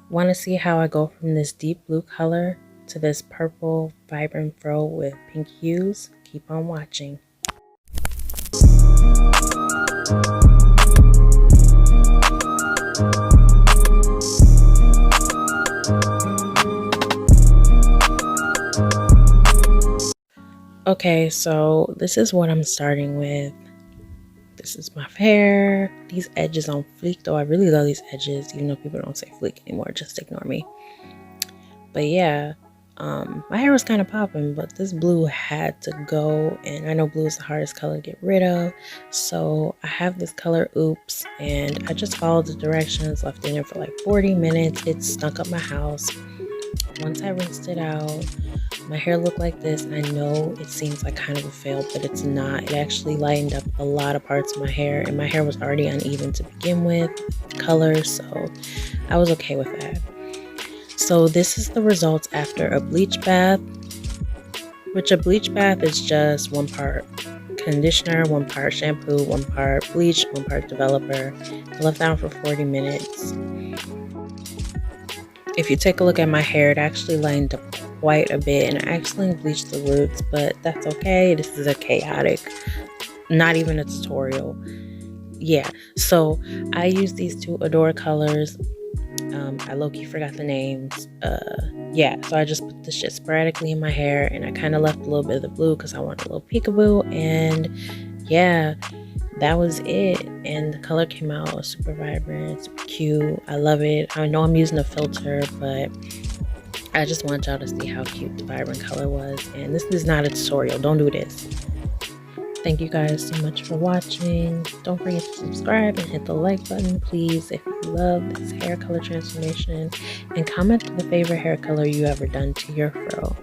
Want to see how I go from this deep blue color to this purple vibrant fro with pink hues? Keep on watching. Okay, so this is what I'm starting with. This is my hair. These edges on fleek, though I really love these edges, even though people don't say fleek anymore, just ignore me. But yeah, my hair was kind of popping, but this blue had to go, and I know blue is the hardest color to get rid of, so I have this color Oops, and I just followed the directions, left it in for like 40 minutes. It stunk up my house. Once I rinsed it out, my hair looked like this. I know it seems like kind of a fail, but it's not. It actually lightened up a lot of parts of my hair, and my hair was already uneven to begin with, color, so I was okay with that. So this is the results after a bleach bath, which a bleach bath is just 1 part conditioner, 1 part shampoo, 1 part bleach, 1 part developer. I left that on for 40 minutes. If you take a look at my hair, it actually lined up quite a bit, and I actually bleached the roots, but that's okay. This is a chaotic, not even a tutorial. Yeah, so I used these 2 Adore colors. I low-key forgot the names. Yeah, so I just put this shit sporadically in my hair, and I kind of left a little bit of the blue because I wanted a little peekaboo, and yeah, that was it. And the color came out super vibrant, super cute. I love it. I know I'm using a filter, but I just want y'all to see how cute the vibrant color was. And this is not a tutorial. Don't do this. Thank you guys so much for watching. Don't forget to subscribe and hit the like button, please, if you love this hair color transformation. And comment the favorite hair color you ever done to your fro.